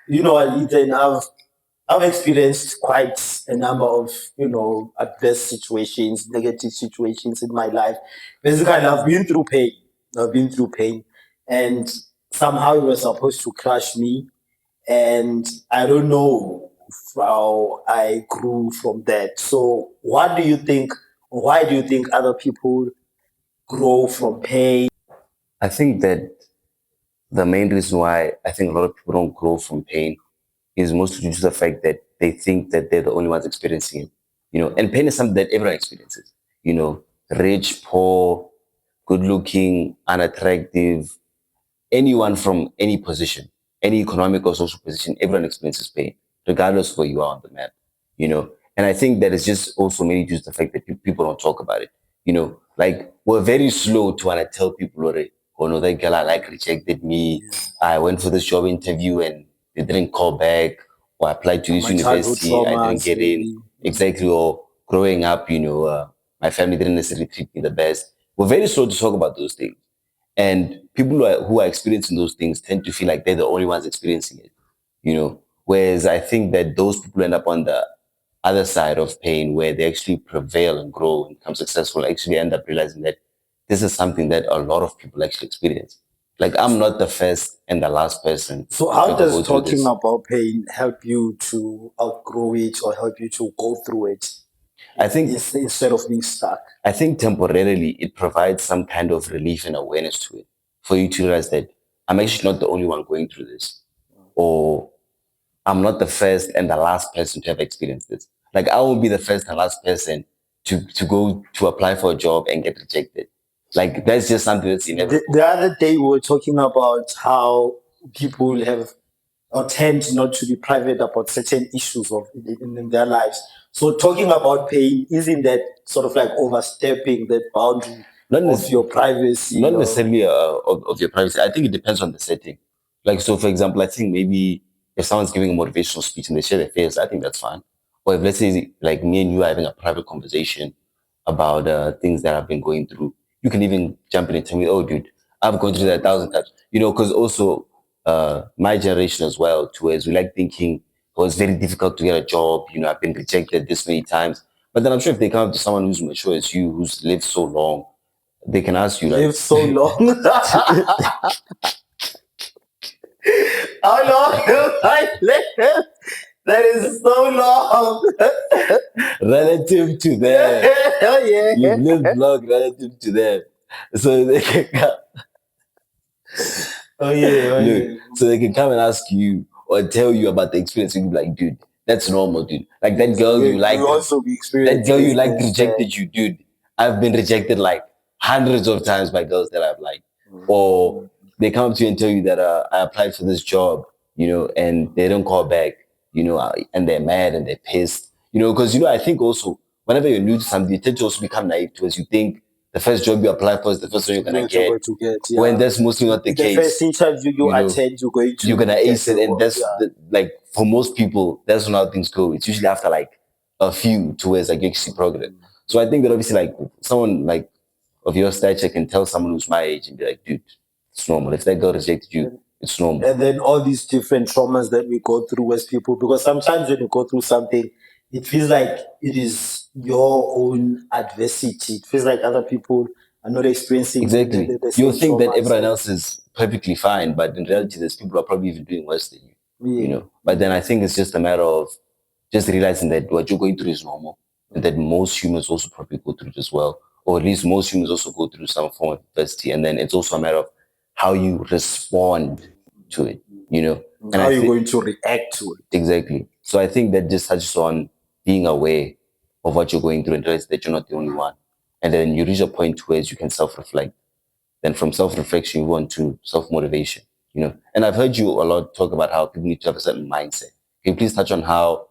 you know, Ethan, I've experienced quite a number of, adverse situations, negative situations in my life. Basically, I've been through pain. I've been through pain, and somehow it was supposed to crush me. And I don't know how I grew from that. So, what do you think? Why do you think other people grow from pain? I think that the main reason why I think a lot of people don't grow from pain is mostly due to the fact that they think that they're the only ones experiencing it. And pain is something that everyone experiences. Rich, poor, good looking, unattractive, anyone from any position, any economic or social position, everyone experiences pain, regardless of where you are on the map. And I think that it's just also mainly due to the fact that people don't talk about it. Like we're very slow to want to tell people already, oh no, that girl I like rejected me. I went for this job interview and they didn't call back, or I applied to this My childhood university, I didn't traumas, get in. maybe. Exactly. Or growing up, my family didn't necessarily treat me the best. We're very slow to talk about those things. And people who are experiencing those things tend to feel like they're the only ones experiencing it. Whereas I think that those people end up on the other side of pain where they actually prevail and grow and become successful, actually end up realizing that this is something that a lot of people actually experience. Like I'm not the first and the last person So, to how ever go does through talking this. about pain help you to outgrow it or help you to go through it I think instead of being stuck? I think temporarily it provides some kind of relief and awareness to it for you to realize that I'm actually not the only one going through this, or I'm not the first and the last person to have experienced this. Like I won't be the first and last person to go to apply for a job and get rejected. Like that's just something that's The, inevitable. the other day, we were talking about how people have or tend not to be private about certain issues in their lives. So, talking about pain, isn't that sort of like overstepping that boundary Not, of nec- your privacy? not Or necessarily of your privacy. I think it depends on the setting. Like so, for example, I think maybe if someone's giving a motivational speech and they share their fears, I think that's fine. Or if let's say like me and you are having a private conversation about things that I've been going through, you can even jump in and tell me, "Oh, dude, I've gone through that 1,000 times." Because also my generation as well, too, as we like thinking it was very difficult to get a job. I've been rejected this many times. But then I'm sure if they come up to someone who's mature as you, who's lived so long, they can ask you like, live so long. How long have I lived? That is so long. relative to them, Yeah. you've lived long relative to them, so they can come, Oh yeah, oh look, yeah. so they can come and ask you or tell you about the experience. And you be like, dude, that's normal, dude. Like that Yes, girl you you liked, also be that girl experiencing you liked this. rejected you, dude. I've been rejected like hundreds of times by girls that I've liked. Or they come up to you and tell you that I applied for this job, and they don't call back, and they're mad and they're pissed, because I think also whenever you're new to something, you tend to also become naive towards you think the first job you apply for is the first one you're gonna What you're get, going to get, when yeah. that's mostly not the The first case. interview you You know, attend, you're going you're to gonna get ace the it, and role, that's yeah. like for most people, that's not how things go. It's usually after like a few towards like you actually progress. So I think that obviously like someone like of your stature can tell someone who's my age and be like, dude, it's normal. If that girl rejected you, it's normal. And then all these different traumas that we go through as people, because sometimes when you go through something, it feels like it is your own adversity. It feels like other people are not experiencing Exactly. the You'll same think that traumas. everyone else is perfectly fine, but in reality, there's people who are probably even doing worse than you. Yeah. But then I think it's just a matter of just realizing that what you're going through is normal, and that most humans also probably go through it as well, or at least most humans also go through some form of adversity. And then it's also a matter of how you respond to it. And How I are you think going to react to it? exactly. So I think that just touches on being aware of what you're going through and realize that you're not the only one. And then you reach a point where you can self-reflect. Then from self-reflection, you go on to self-motivation. And I've heard you a lot talk about how people need to have a certain mindset. Can you please touch on how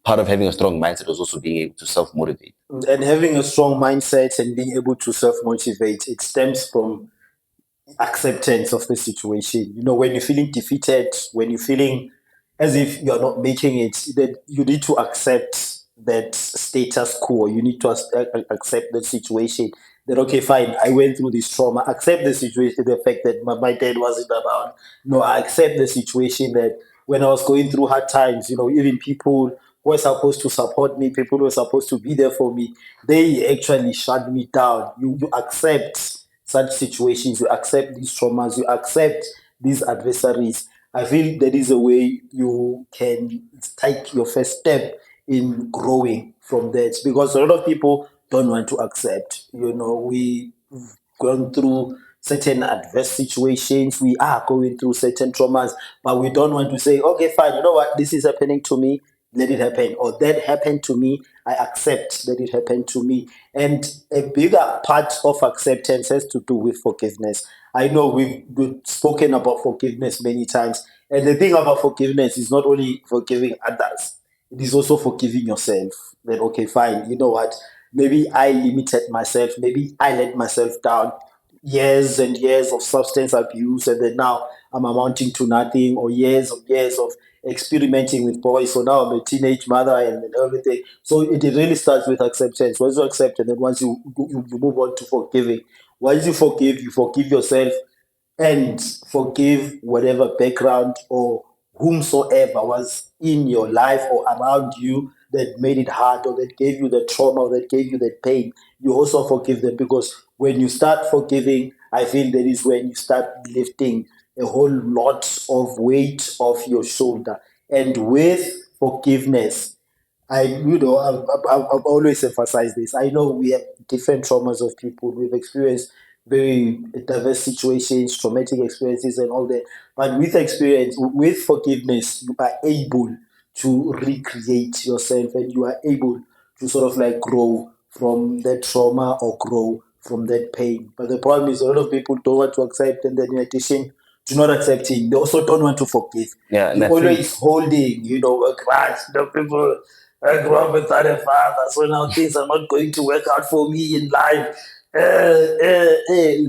part of having a strong mindset is also being able to self-motivate? And having a strong mindset and being able to self motivate, it stems from acceptance of the situation. When you're feeling defeated, when you're feeling as if you're not making it, that you need to accept that status quo. You need to accept that situation. That okay, fine, I went through this trauma. Accept the situation, the fact that my dad wasn't around. No, I accept the situation that when I was going through hard times, even people who were supposed to support me, people who were supposed to be there for me, they actually shut me down. You accept such situations, you accept these traumas, you accept these adversaries. I feel that is a way you can take your first step in growing from that, because a lot of people don't want to accept. We've gone through certain adverse situations, we are going through certain traumas, but we don't want to say, okay, fine, you know what, this is happening to me, let it happen, or that happened to me, I accept that it happened to me. And a bigger part of acceptance has to do with forgiveness. I know we've spoken about forgiveness many times, and the thing about forgiveness is not only forgiving others, it is also forgiving yourself. That, okay, fine, you know what, maybe I limited myself, maybe I let myself down, years and years of substance abuse, and then now I'm amounting to nothing, or years of experimenting with boys. So now I'm a teenage mother and everything. So it really starts with acceptance. Once you accept, and then once you move on to forgiving. Once you forgive yourself, and forgive whatever background or whomsoever was in your life or around you that made it hard, or that gave you the trauma, or that gave you the pain. You also forgive them, because when you start forgiving, I feel that is when you start lifting a whole lot of weight off your shoulder. And with forgiveness, I've always emphasized this. I know we have different traumas of people. We've experienced very diverse situations, traumatic experiences, and all that. But with forgiveness, you are able to recreate yourself, and you are able to sort of like grow from that trauma or grow from that pain. But the problem is, a lot of people don't want to accept, and then in addition to not accepting, they also don't want to forgive. Yeah, and I You're think always holding, a grudge. The people, I grew up without a father, so now things are not going to work out for me in life.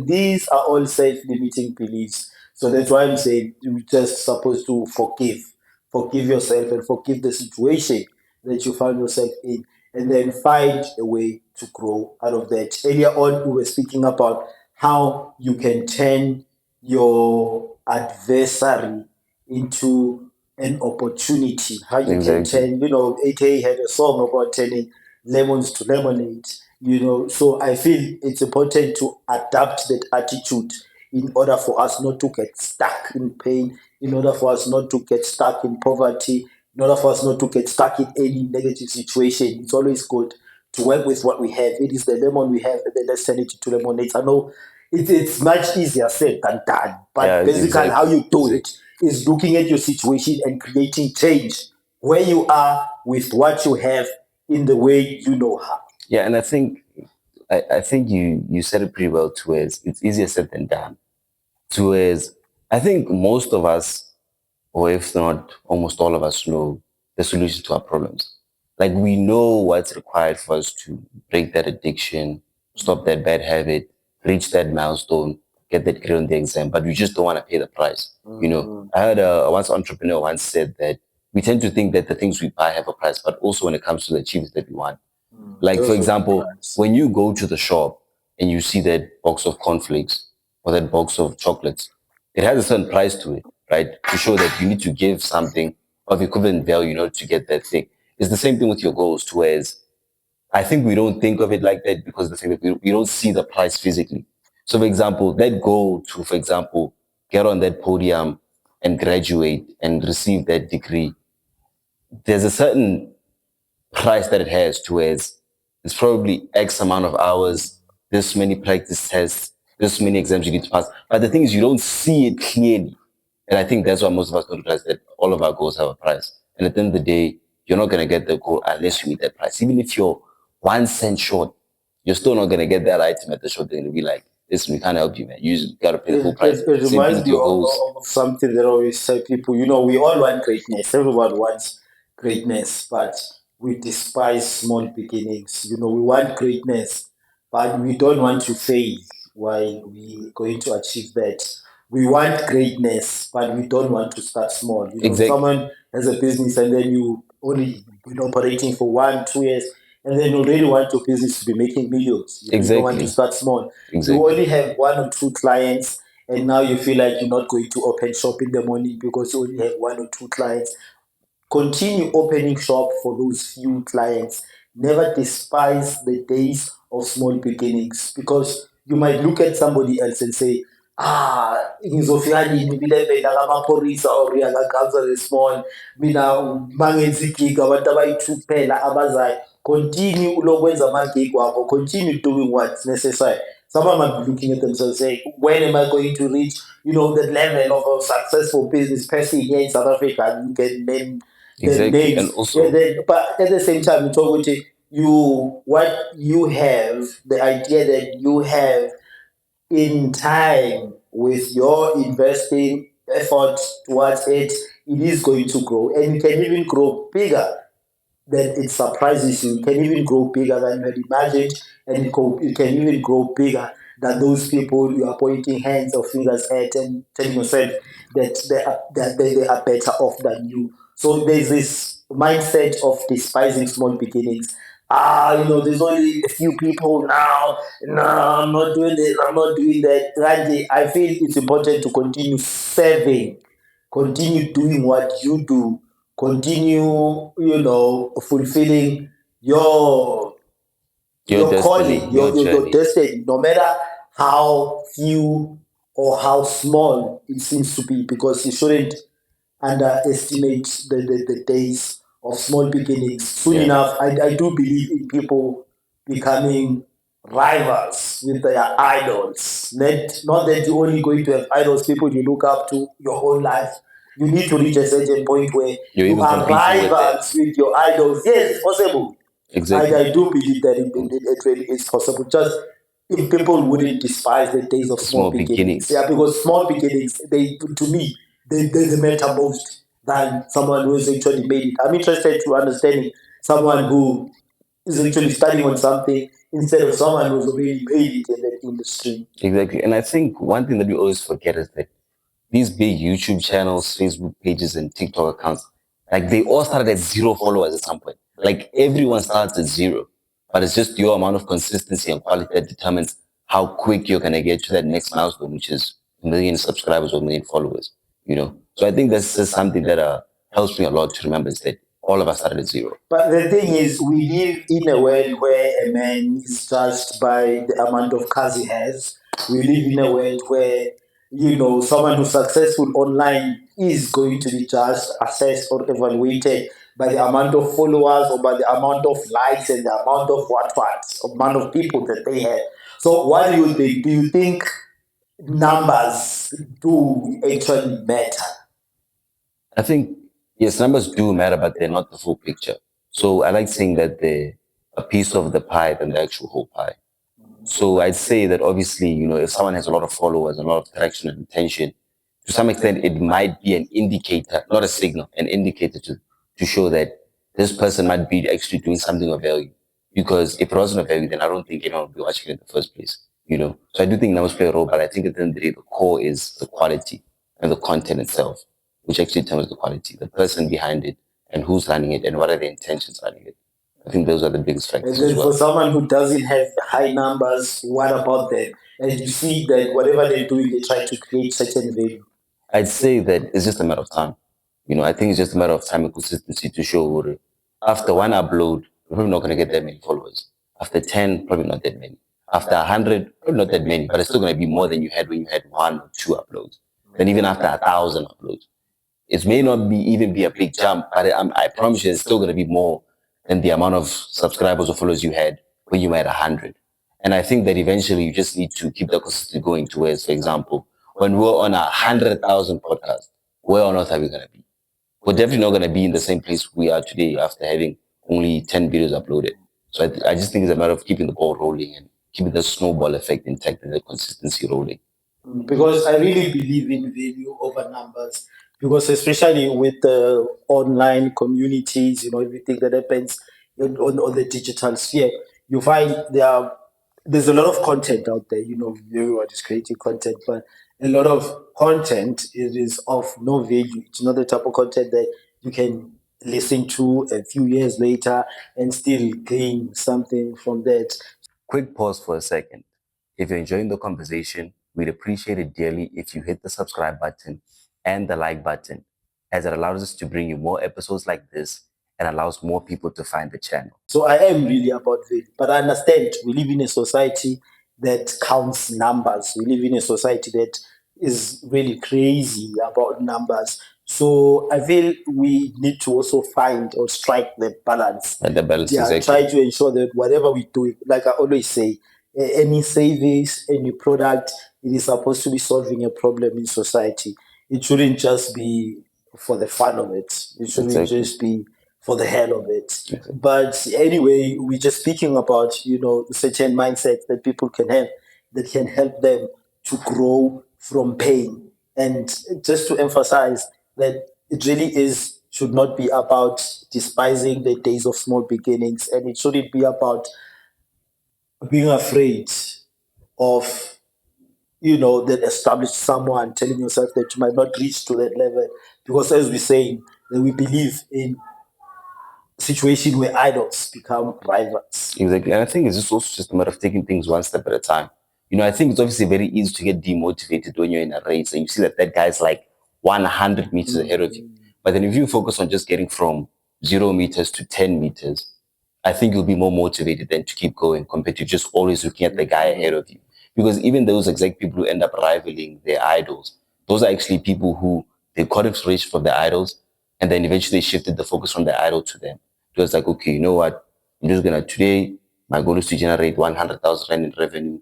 These are all self-limiting beliefs. So that's why I'm saying you're just supposed to forgive yourself, and forgive the situation that you find yourself in, and then find a way to grow out of that. Earlier on, we were speaking about how you can turn your adversary into an opportunity. How you can exactly. turn, AK had a song about turning lemons to lemonade. So I feel it's important to adapt that attitude in order for us not to get stuck in pain, in order for us not to get stuck in poverty, in order for us not to get stuck in any negative situation. It's always good to work with what we have. It is the lemon we have, and then let's turn it into lemonade. I know it's much easier said than done, Yeah, but basically, how exactly. you do it Exactly. is looking at your situation and creating change where you are with what you have in the way you know how. Yeah, and I think you said it pretty well. Towards it's easier said than done. Towards I think most of us, or if not almost all of us, know the solution to our problems. Like we know what's required for us to break that addiction, stop that bad habit, reach that milestone, get that grade on the exam, but we just don't want to pay the price. Mm, I heard once entrepreneur once said that we tend to think that the things we buy have a price, but also when it comes to the achievements that we want. Like for those are the example, price. when you go to the shop and you see that box of cornflakes or that box of chocolates, it has a certain price to it, right? To show that you need to give something of equivalent value, to get that thing. It's the same thing with your goals, too. Whereas I think we don't think of it like that because the thing that we don't see the price physically. So, for example, that goal to, for example, get on that podium and graduate and receive that degree, there's a certain price that it has towards it's probably X amount of hours, this many practice tests, this many exams you need to pass. But the thing is, you don't see it clearly. And I think that's why most of us don't realize that all of our goals have a price. And at the end of the day, you're not going to get the goal unless you meet that price. Even if you're 1 cent short, you're still not going to get that item at the shop. They're going to be like, listen, we can't help you, man. You just got to pay the full price. It Same thing reminds with me your goals. of something that I always say people, we all want greatness. Everyone wants greatness, but we despise small beginnings. We want greatness, but we don't want to fail while we going to achieve that. We want greatness, but we don't want to start small. If Exactly. someone has a business and then you only been operating for 1, 2 years, and then you already want your business to be making millions. You don't want to Exactly. start small. You Exactly. only have one or two clients, and now you feel like you're not going to open shop in the morning because you only have one or two clients. Continue opening shop for those few clients. Never despise the days of small beginnings, because you might look at somebody else and say, ngizofika nini kule-venda kamapholisa or yaka-Council Small, mina mangenza igig abantu abayi-2 kuphela abazayo. Continue ulokwenza ama-gig wakho, continue doing what's necessary. Someone might be looking at themselves saying, when am I going to reach, that level of a successful business person here in South Africa? You can name the Exactly. names. And also, Yeah, but at the same time, you talk with what you have, the idea that you have in time with your investing effort towards it, it is going to grow, and it can even grow bigger then it surprises you. It can even grow bigger than you had imagined, and it can even grow bigger than those people you are pointing hands or fingers at and telling yourself that they are better off than you. So there's this mindset of despising small beginnings. There's only a few people now. No, I'm not doing this. I'm not doing that. Randy, I feel it's important to continue serving, continue doing what you do, continue, fulfilling your your destiny, calling, your your journey. destiny, no matter how few or how small it seems to be, because you shouldn't underestimate the days of small beginnings. Soon Yeah. enough, I do believe in people becoming rivals with their idols. Not that you're only going to have idols, people you look up to your whole life. You need to reach a certain point where You're you even are competing with them. rivals with your idols. Yes, it's possible. Exactly. I do believe that it really is possible. Just if people wouldn't despise the days of small beginnings. Yeah, because small beginnings, to me, they matter most than someone who has actually made it. I'm interested to understanding someone who is actually studying on something instead of someone who's already made it in the industry. Exactly. And I think one thing that we always forget is that these big YouTube channels, Facebook pages, and TikTok accounts, like they all started at 0 followers at some point. Like everyone starts at 0, but it's just your amount of consistency and quality that determines how quick you're gonna get to that next milestone, which is a million subscribers or a million followers. So I think that's just something that helps me a lot to remember is that all of us started at 0. But the thing is, we live in a world where a man is judged by the amount of cars he has. We live in a world where, someone who's successful online is going to be judged, assessed, or evaluated by the amount of followers or by the amount of likes and the amount of amount of people that they have. So, what do you think? Do you think numbers do actually matter? I think, yes, numbers do matter, but they're not the full picture. So I like saying that they're a piece of the pie than the actual whole pie. So I'd say that obviously, if someone has a lot of followers, a lot of traction and attention, to some extent, it might be an indicator, not a signal, an indicator to show that this person might be actually doing something of value. Because if it wasn't of value, then I don't think anyone would be watching it in the first place. So I do think numbers play a role, but I think at the end of the day, the core is the quality and the content itself, which actually determines the quality, the person behind it, and who's running it, and what are the intentions running it. I think those are the biggest And factors then as for well. someone who doesn't have high numbers, what about them? And you see that whatever they're doing, they try to create certain value. I'd say that it's just a matter of time. I think it's just a matter of time and consistency to show after one upload, you're probably not going to get that many followers. After 10, probably not that many. After 100, probably not that many, but it's still going to be more than you had when you had 1 or 2 uploads. Then even after 1,000 uploads, it may not even be a big jump, but I promise you, it's still going to be more than the amount of subscribers or followers you had when you were at 100. And I think that eventually you just need to keep the consistency going towards, for example, when we're on 100,000 podcasts, where on earth are we going to be? We're definitely not going to be in the same place we are today after having only 10 videos uploaded. So I just think it's a matter of keeping the ball rolling and keeping the snowball effect intact and the consistency rolling. Because I really believe in value over numbers. Because especially with the online communities, everything that happens on the digital sphere, you find there's a lot of content out there. Everyone is creating content, but a lot of content is of no value. It's not the type of content that you can listen to a few years later and still gain something from that. Quick pause for a second. If you're enjoying the conversation, we'd appreciate it dearly if you hit the subscribe button and the like button, as it allows us to bring you more episodes like this and allows more people to find the channel. So I am really about value, but I understand we live in a society that counts numbers. We live in a society that is really crazy about numbers. So I feel we need to also find or strike the balance. And the balance, Yeah, exactly. try to ensure that whatever we do, like I always say, any service, any product, it is supposed to be solving a problem in society. It shouldn't just be for the fun of it. It shouldn't Exactly. just be for the hell of it. But anyway, we're just speaking about, certain mindsets that people can have that can help them to grow from pain. And just to emphasize that it really should not be about despising the days of small beginnings, and it shouldn't be about being afraid of that established someone, telling yourself that you might not reach to that level, because as we're saying, that we believe in situation where idols become rivals. Exactly. And I think it's just also just a matter of taking things one step at a time. I think it's obviously very easy to get demotivated when you're in a race and you see that guy's like 100 meters ahead of you. But then if you focus on just getting from 0 meters to 10 meters, I think you'll be more motivated than to keep going compared to just always looking at the guy ahead of you. Because even those exact people who end up rivaling their idols, those are actually people who they caught inspiration from their idols and then eventually shifted the focus from the idol to them. It was like, okay, you know what? I'm just gonna today, my goal is to generate 100,000 Rand in revenue.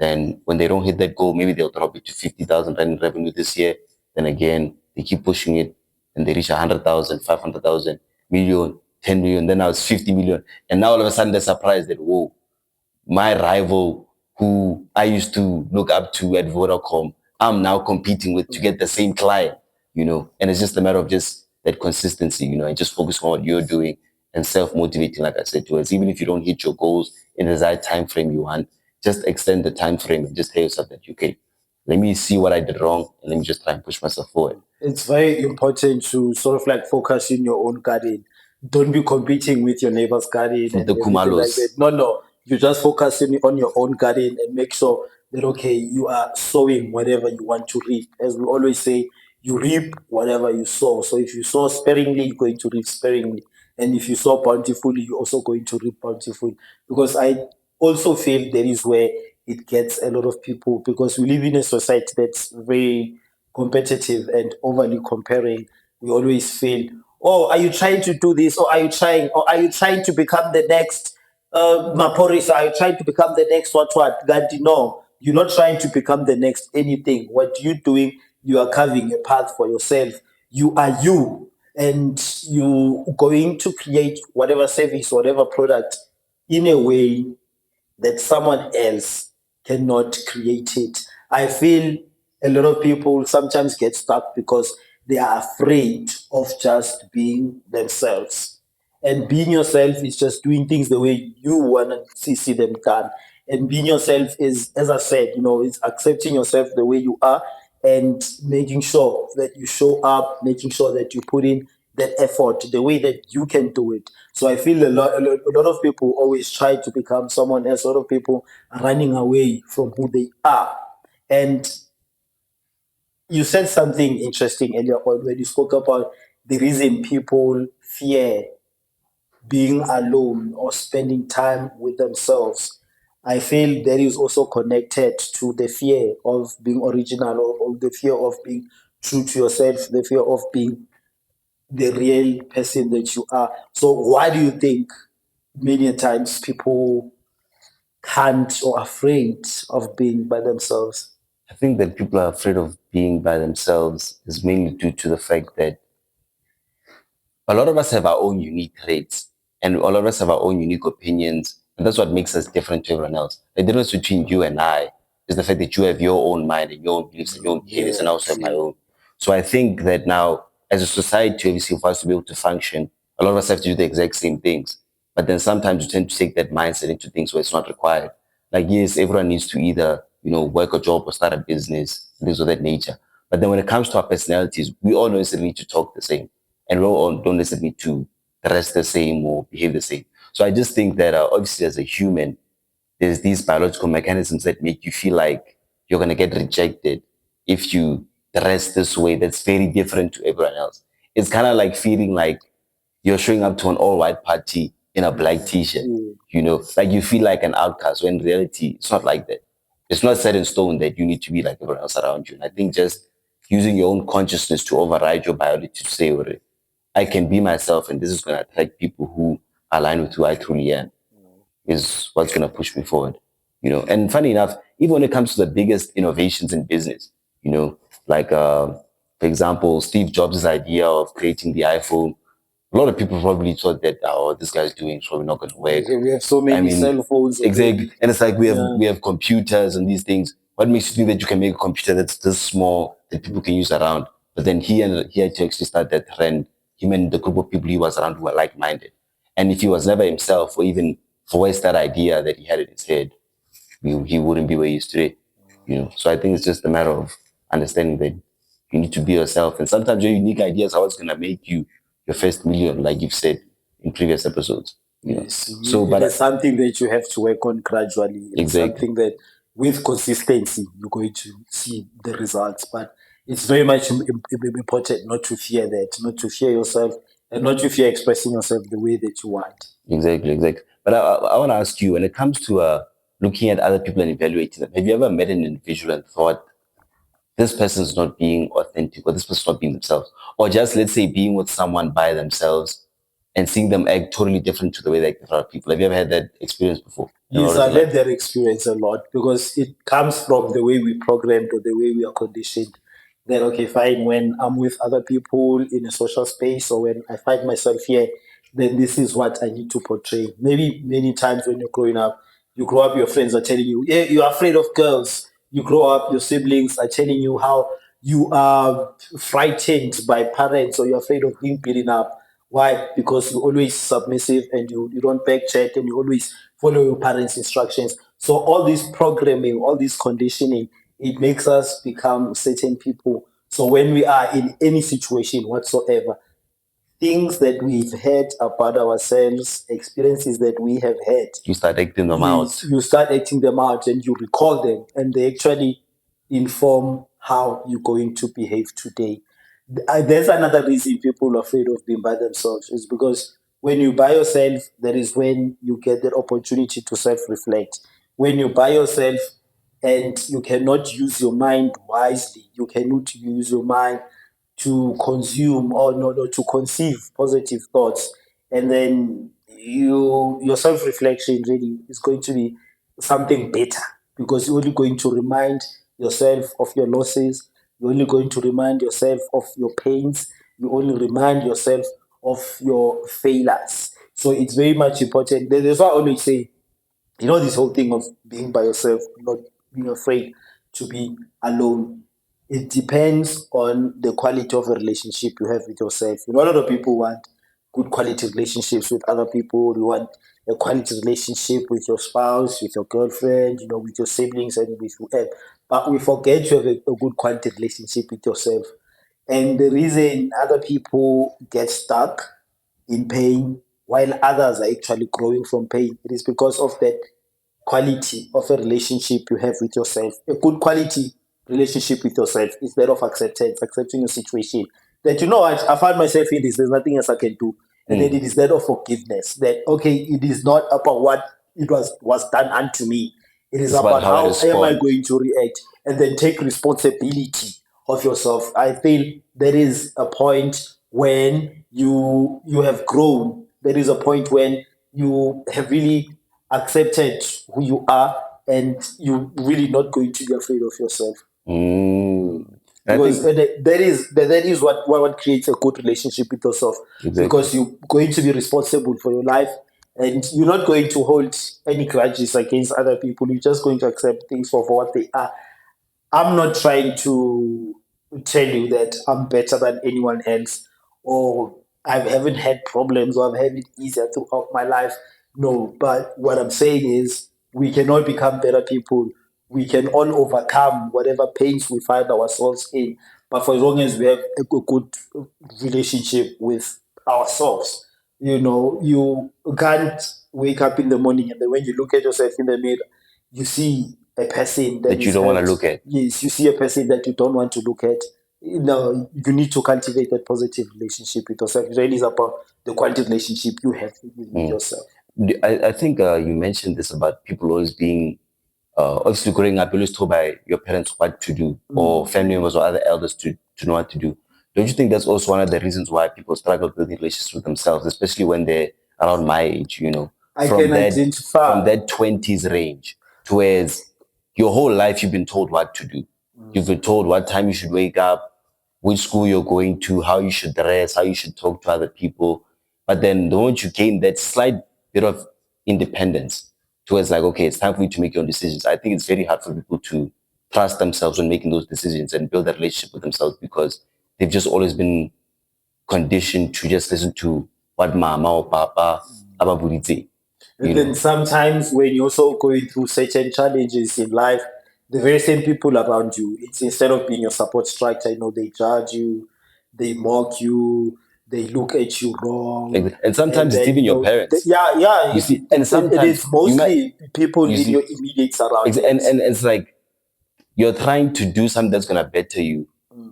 Then when they don't hit that goal, maybe they'll drop it to 50,000 Rand in revenue this year. Then again, they keep pushing it and they reach 100,000, 500,000, million, 10 million. Then now it's 50 million. And now all of a sudden they're surprised that, whoa, my rival who I used to look up to at Vodacom, I'm now competing with to get the same client. And it's just a matter of just that consistency, and just focus on what you're doing and self-motivating, like I said to us. Even if you don't hit your goals in the desired time frame you want, just extend the time frame and just tell yourself that, okay, let me see what I did wrong and let me just try and push myself forward. It's very important to sort of like focus in your own garden. Don't be competing with your neighbor's garden and The everything like Kumalos. that. No. You just focus on your own garden and make sure that, okay, you are sowing whatever you want to reap. As we always say, you reap whatever you sow. So if you sow sparingly, you're going to reap sparingly. And if you sow bountifully, you're also going to reap bountifully. Because I also feel there is where it gets a lot of people, because we live in a society that's very competitive and overly comparing. We always feel, oh, are you trying to do this? Or are you trying to become the next Maporisa? Are you trying to become the next what? Gandhi? No, you're not trying to become the next anything. What you're doing, you are carving a path for yourself. You are you, and you going to create whatever service, whatever product in a way that someone else cannot create it. I feel a lot of people sometimes get stuck because they are afraid of just being themselves. And being yourself is just doing things the way you want to see them done. And being yourself is, as I said, it's accepting yourself the way you are and making sure that you show up, making sure that you put in that effort the way that you can do it. So I feel a lot of people always try to become someone else. A lot of people are running away from who they are. And you said something interesting earlier on when you spoke about the reason people fear being alone or spending time with themselves. I feel that is also connected to the fear of being original, or the fear of being true to yourself, the fear of being the real person that you are. So why do you think many times people can't or afraid of being by themselves? I think that people are afraid of being by themselves is mainly due to the fact that a lot of us have our own unique traits and a lot of us have our own unique opinions. And that's what makes us different to everyone else. The difference between you and I is the fact that you have your own mind and your own beliefs and your own behaviors, and I also have my own. So I think that now, as a society, obviously, for us to be able to function, a lot of us have to do the exact same things. But then sometimes you tend to take that mindset into things where it's not required. Like, yes, everyone needs to either, work a job or start a business, things of that nature. But then when it comes to our personalities, we all necessarily need to talk the same and we all don't necessarily need to dress the same or behave the same. So I just think that obviously as a human, there's these biological mechanisms that make you feel like you're going to get rejected if you dress this way that's very different to everyone else. It's kind of like feeling like you're showing up to an all-white party in a black t-shirt, like you feel like an outcast, when in reality, it's not like that. It's not set in stone that you need to be like everyone else around you. And I think just using your own consciousness to override your biology to say, "Okay, I can be myself, and this is going to attract people who align with who I truly am," is what's going to push me forward. And funny enough, even when it comes to the biggest innovations in business, like for example, Steve Jobs' idea of creating the iPhone, a lot of people probably thought that, oh, this guy's doing is probably not going to work. We have so many cell phones. Exactly. And it's like we have computers and these things. What makes you think that you can make a computer that's this small that people can use around? But then he had to actually start that trend. Him and the group of people he was around who were like-minded. And if he was never himself, or even voiced that idea that he had in his head, he wouldn't be where he is today. So I think it's just a matter of understanding that you need to be yourself. And sometimes your unique ideas are what's going to make you your first million, like you've said in previous episodes. Yes. So, but it's something that you have to work on gradually. It's something that with consistency, you're going to see the results. But it's very much important not to fear that, not to fear yourself, and not to fear expressing yourself the way that you want. Exactly. But I want to ask you, when it comes to looking at other people and evaluating them, have you ever met an individual and thought, this person's not being authentic, or this person's not being themselves? Or just, let's say, being with someone by themselves and seeing them act totally different to the way they act with other people. Have you ever had that experience before? Yes, I've had that experience a lot, because it comes from the way we programmed or the way we are conditioned. That, okay, fine, when I'm with other people in a social space, or when I find myself here, then this is what I need to portray. Maybe many times when you're growing up, your friends are telling you, yeah, you're afraid of girls. You grow up, your siblings are telling you how you are frightened by parents, or you're afraid of being beaten up. Why? Because you're always submissive, and you don't back check, and you always follow your parents' instructions. So all this programming, all this conditioning, it makes us become certain people. So when we are in any situation whatsoever, things that we've heard about ourselves, experiences that we have had, you start acting them out. You start acting them out, and you recall them, and they actually inform how you're going to behave today. There's another reason people are afraid of being by themselves, is because when you're by yourself, that is when you get the opportunity to self-reflect. When you're by yourself and you cannot use your mind wisely, you cannot use your mind to consume, or no, to conceive positive thoughts, and then your self-reflection really is going to be something better, because you're only going to remind yourself of your losses, you're only going to remind yourself of your pains, you only remind yourself of your failures. So it's very much important. That's why I always say, this whole thing of being by yourself, not being afraid to be alone, it depends on the quality of a relationship you have with yourself. A lot of people want good quality relationships with other people. You want a quality relationship with your spouse, with your girlfriend, with your siblings, and with whoever. But we forget to have a good quality relationship with yourself. And the reason other people get stuck in pain while others are actually growing from pain, it is because of that quality of a relationship you have with yourself. A good quality relationship with yourself is that of acceptance, accepting your situation. That, what, I find myself in this, there's nothing else I can do. And then it is that of forgiveness. That, okay, it is not about what it was done unto me. It is about how am I going to react, and then take responsibility of yourself. I feel there is a point when you have grown. There is a point when you have really accepted who you are, and you're really not going to be afraid of yourself. Because that is what creates a good relationship with yourself. Exactly. Because you're going to be responsible for your life, and you're not going to hold any grudges against other people. You're just going to accept things for what they are. I'm not trying to tell you that I'm better than anyone else, or I haven't had problems, or I've had it easier throughout my life. No, but what I'm saying is we can all become better people. We can all overcome whatever pains we find ourselves in. But for as long as we have a good relationship with ourselves, you can't wake up in the morning, and then when you look at yourself in the mirror, you see a person that you is don't want to hurt. look at. Yes, you see a person that you don't want to look at. You need to cultivate that positive relationship with yourself. It really is about the quality relationship you have with Mm. yourself. I think you mentioned this about people always being, obviously growing up, you're always told by your parents what to do, or family members or other elders to know what to do. Don't you think that's also one of the reasons why people struggle building relationships with themselves, especially when they're around my age, I can from identify. that 20s range, towards your whole life you've been told what to do. You've been told what time you should wake up, which school you're going to, how you should dress, how you should talk to other people. But then the moment you gain that slight bit of independence towards like, okay, it's time for you to make your own decisions, I think it's very hard for people to trust themselves when making those decisions and build that relationship with themselves, because they've just always been conditioned to just listen to what mama or papa ababuditse, And then sometimes when you're also going through certain challenges in life, the very same people around you, it's instead of being your support structure, they judge you, they mock you, they look at you wrong, And and sometimes it's then even your parents. yeah, You see, and it sometimes is you might, mostly people you in see, your immediate surroundings. and it's like you're trying to do something that's gonna better you,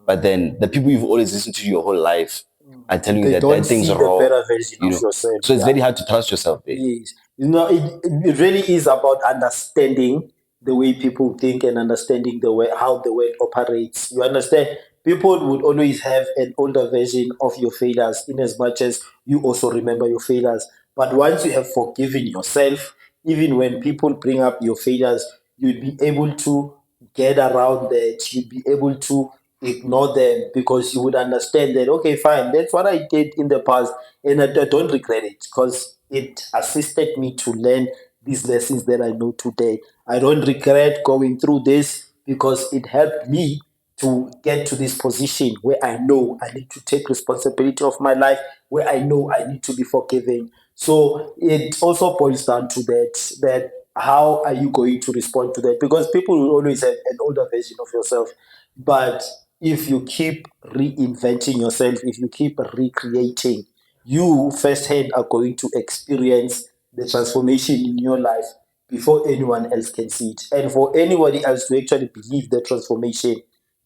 but then the people you've always listened to your whole life are telling you They that don't that thing's see the wrong, better version of yourself. So it's Yeah. very hard to trust yourself there. Yes. It really is about understanding the way people think and understanding the way how the world operates. You understand? People would always have an older version of your failures in as much as you also remember your failures. But once you have forgiven yourself, even when people bring up your failures, you'd be able to get around that. You'd be able to ignore them because you would understand that, okay, fine, that's what I did in the past, and I don't regret it because it assisted me to learn these lessons that I know today. I don't regret going through this because it helped me to get to this position where I know I need to take responsibility of my life, where I know I need to be forgiving. So it also boils down to that how are you going to respond to that? Because people will always have an older version of yourself. But if you keep reinventing yourself, if you keep recreating, you firsthand are going to experience the transformation in your life before anyone else can see it. And for anybody else to actually believe the transformation,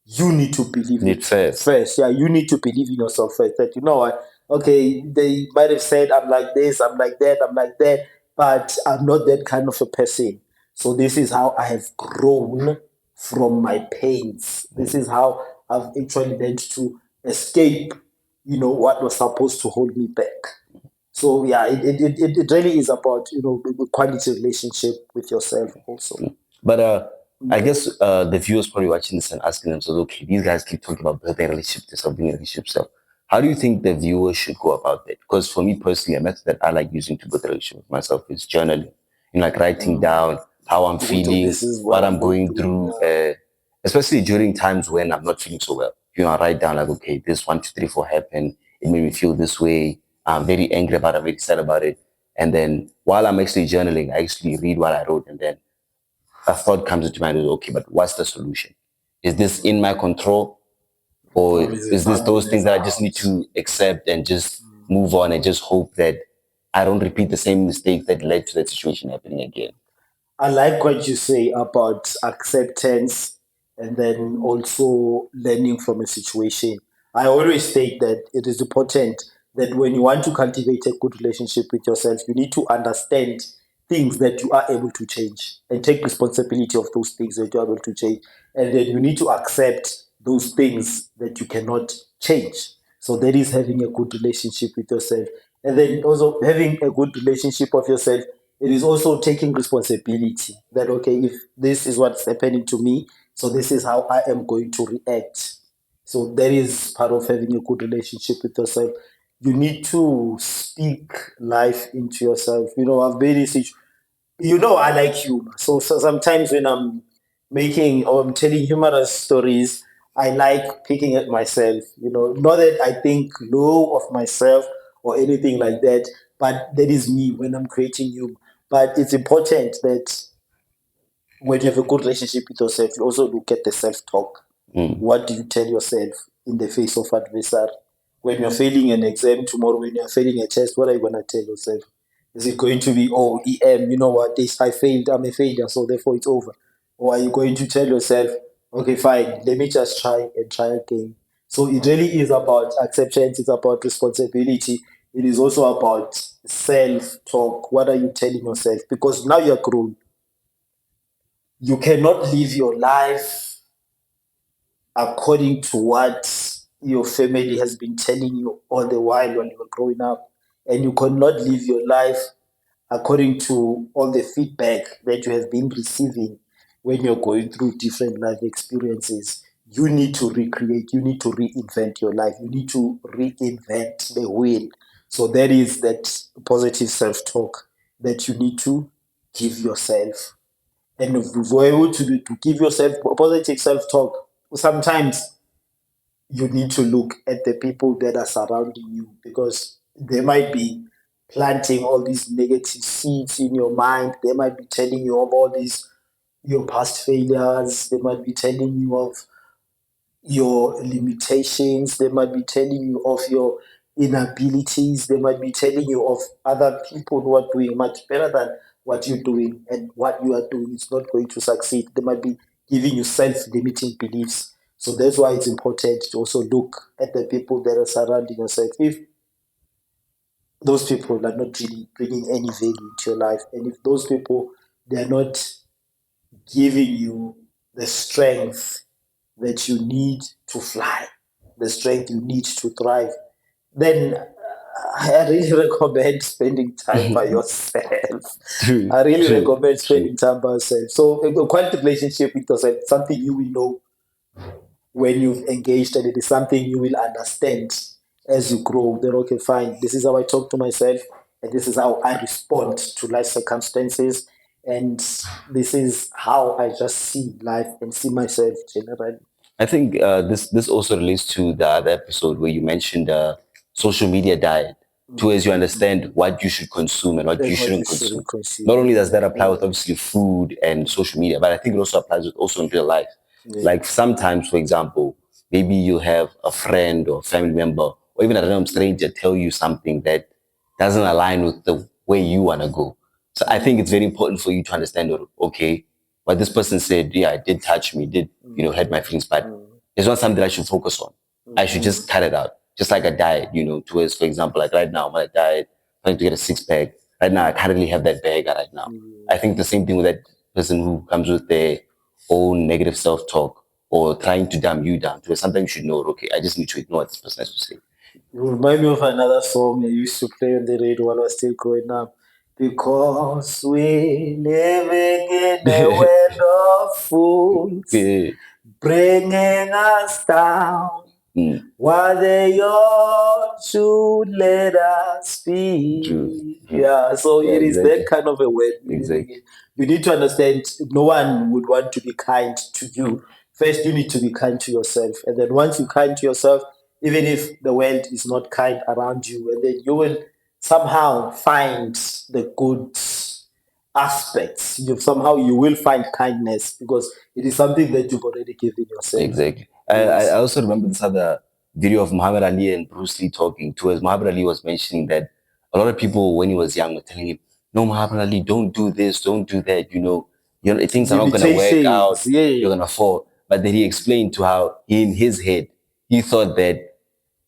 you need to believe Need it first. first. Yeah, you need to believe in yourself first. That you know what? Okay, they might have said I'm like this, I'm like that, I'm like that, but I'm not that kind of a person. So this is how I have grown from my pains. This is how I've actually learned to escape, what was supposed to hold me back. So yeah, it really is about the quality relationship with yourself also. But I guess the viewers probably watching this and asking themselves, okay, these guys keep talking about building a relationship to building a relationship self. How do you think the viewers should go about that? Because for me personally, a method that I like using to build a relationship with myself is journaling. Like writing down how I'm feeling, This is what what I'm I'm going going through. through, especially during times when I'm not feeling so well. I write down like, okay, this 1, 2, 3, 4 happened. It made me feel this way. I'm very angry about it, I'm very sad about it. And then while I'm actually journaling, I actually read what I wrote, and then a thought comes into mind, is okay, but what's the solution? Is this in my control? Or Or is it is this those things something that I just need else? to accept and just move on and just hope that I don't repeat the same mistakes that led to that situation happening again? I like what you say about acceptance and then also learning from a situation. I always state that it is important that when you want to cultivate a good relationship with yourself, you need to understand things that you are able to change and take responsibility of those things that you are able to change. And then you need to accept those things that you cannot change. So that is having a good relationship with yourself. And then also having a good relationship of yourself, it is also taking responsibility that okay, if this is what's happening to me, so this is how I am going to react. So that is part of having a good relationship with yourself. You need to speak life into yourself. I've been in I like humor. So sometimes when I'm making or I'm telling humorous stories, I like picking at myself. Not that I think low of myself or anything like that, but that is me when I'm creating humor. But it's important that when you have a good relationship with yourself, you also look at the self talk. Mm. What do you tell yourself in the face of adversary? When you're failing an exam tomorrow, when you're failing a test, what are you going to tell yourself? Is it going to be, oh, EM, you know what, this I failed, I'm a failure, so therefore it's over? Or are you going to tell yourself, okay, fine, let me just try and try again? So it really is about acceptance, it's about responsibility, it is also about self talk. What are you telling yourself? Because now you're grown. You cannot live your life according to what your family has been telling you all the while when you were growing up. And you cannot live your life according to all the feedback that you have been receiving when you're going through different life experiences. You need to recreate, you need to reinvent your life, you need to reinvent the wheel. So that is that positive self talk that you need to give yourself. And if you're able to give yourself positive self talk, sometimes you need to look at the people that are surrounding you, because they might be planting all these negative seeds in your mind. They might be telling you of all these your past failures. They might be telling you of your limitations. They might be telling you of your inabilities. They might be telling you of other people who are doing much better than what you're doing, and what you are doing is not going to succeed. They might be giving you self-limiting beliefs. So that's why it's important to also look at the people that are surrounding yourself. If those people are not really bringing any value to your life, and if those people, they're not giving you the strength that you need to fly, the strength you need to thrive, then I really recommend spending time by yourself. True, I really true, recommend true. spending time by yourself. So a quality relationship with yourself, something you will know when you've engaged, and it is something you will understand as you grow. Then okay, fine. This is how I talk to myself, and this is how I respond to life circumstances, and this is how I just see life and see myself generally. I think this also relates to the other episode where you mentioned social media diet, to as you understand what you should consume and what And you what you shouldn't consume. shouldn't consume. Not only does that apply with obviously food and social media, but I think it also applies with also in real life. Yeah. Like sometimes, for example, maybe you have a friend or family member or even a random stranger tell you something that doesn't align with the way you want to go. So I think it's very important for you to understand that, okay, what this person said, yeah, it did touch me, did, hurt my feelings, but it's not something I should focus on. I should just cut it out. Just like a diet, towards, for example, like right now, my diet, trying to get a six pack. Right now, I currently have that bag right now. I think the same thing with that person who comes with their own negative self talk or trying to dumb you down. To sometimes you should know, okay, I just need to ignore what this person has to say. You remind me of another song I used to play on the radio while I was still growing up. Because we living in a world of fools, Yeah. bringing us down. Mm, While they all should let us true, be. true. Yeah, so Yeah, it is exactly. that kind of a world we're living Exactly. in. You need to understand no one would want to be kind to you. First, you need to be kind to yourself. And then once you're kind to yourself, even if the world is not kind around you, and then you will somehow find the good aspects. You will find kindness, because it is something that you've already given yourself. Exactly. I Yes. also remember this other video of Muhammad Ali and Bruce Lee talking to as Muhammad Ali was mentioning that a lot of people when he was young were telling him, no, Muhammad Ali, don't do this, don't do that, things are not gonna work Limitations, out, yeah. you're gonna fall. But then he explained to how in his head he thought that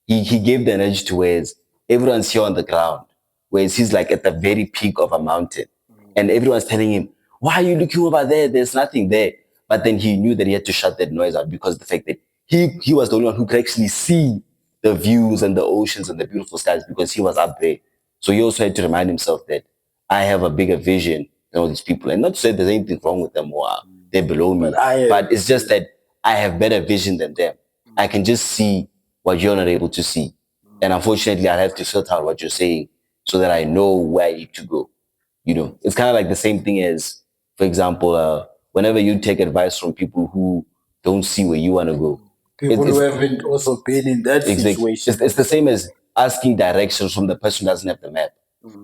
he gave the energy to whereas everyone's here on the ground, whereas he's like at the very peak of a mountain. And everyone's telling him, why are you looking over there? There's nothing there. But then he knew that he had to shut that noise out because of the fact that he was the only one who could actually see the views and the oceans and the beautiful skies because he was up there. So he also had to remind himself that I have a bigger vision than all these people. And not to say there's anything wrong with them or they're below But me, I but am. it's just that I have better vision than them. I can just see what you're not able to see. And unfortunately, I have to filter out what you're saying so that I know where I need to go. It's kind of like the same thing as, for example, whenever you take advice from people who don't see where you want to go, People who it's haven't also been in that exactly situation. it's the same as asking directions from the person who doesn't have the map.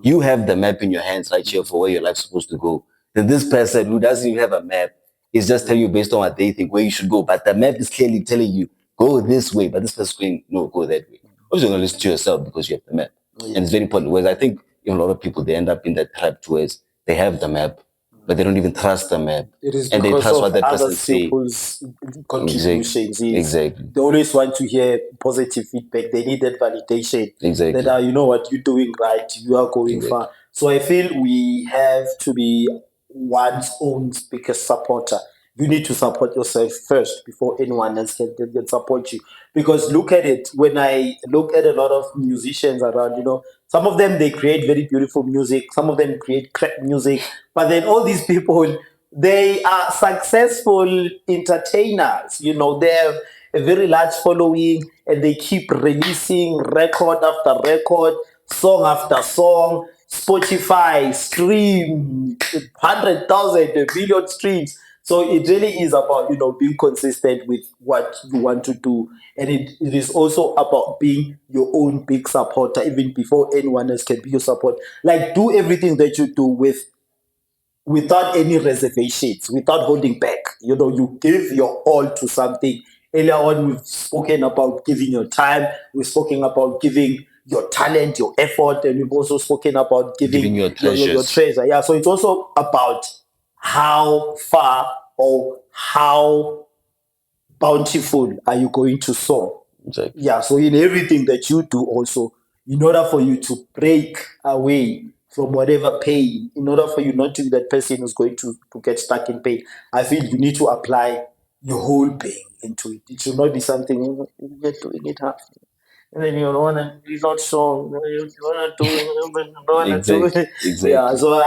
You have the map in your hands right here for where your life's supposed to go. Then this person who doesn't even have a map is just telling you based on what they think where you should go. But the map is clearly telling you go this way, but this person's going no, go that way. Obviously, you're gonna listen to yourself because you have the map, and it's very important. Whereas I think a lot of people they end up in that trap towards they have the map, but they don't even trust the map. It is And they because trust of what that other person say. people's contributions. Yes. Exactly. They always want to hear positive feedback. They need that validation. Exactly. That you know what you're doing right. You are going Exactly. far. So I feel we have to be one's own biggest supporter. You need to support yourself first before anyone else can support you. Because look at it, when I look at a lot of musicians around, some of them they create very beautiful music, some of them create crap music, but then all these people they are successful entertainers. They have a very large following and they keep releasing record after record, song after song. Spotify stream 100,000, a billion streams. So it really is about being consistent with what you want to do, and it is also about being your own big supporter even before anyone else can be your support. Like do everything that you do without any reservations, without holding back. You give your all to something. Earlier on, we've spoken about giving your time. We've spoken about giving your talent, your effort, and we've also spoken about Giving your treasures. treasure. Yeah, so it's also about how far or how bountiful are you going to soar. Exactly. Yeah, so in everything that you do also, in order for you to break away from whatever pain, in order for you not to be that person who's going to get stuck in pain, I feel you need to apply your whole being into it. It should not be something you're doing it half. And then you don't want to, you're not sure, you want to do it, but you don't want to do it. Exactly. Yeah, so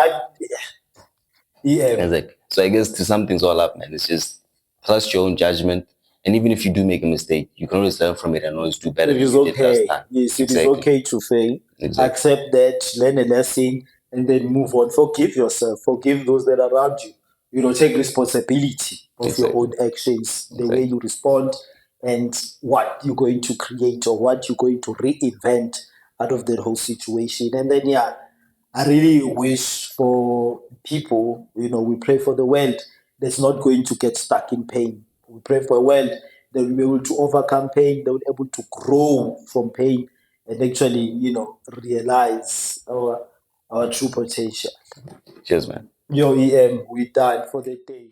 yeah. Exactly. So I guess to sum things all up, man, it's just trust your own judgment. And even if you do make a mistake, you can always learn from it and always do better It than is you did last okay. time. Yes, it is Exactly. okay to fail. Exactly. Accept that, learn a lesson, and then move on. Forgive yourself. Forgive those that are around you. Take responsibility of Exactly. your own actions, the Exactly. way you respond, and what you're going to create or what you're going to reinvent out of that whole situation. And then, yeah, I really wish for people, we pray for the world that's not going to get stuck in pain. We pray for a world that will be able to overcome pain, that will be able to grow from pain and actually, realize our true potential. Cheers, man. Yo, EM, we done for the day.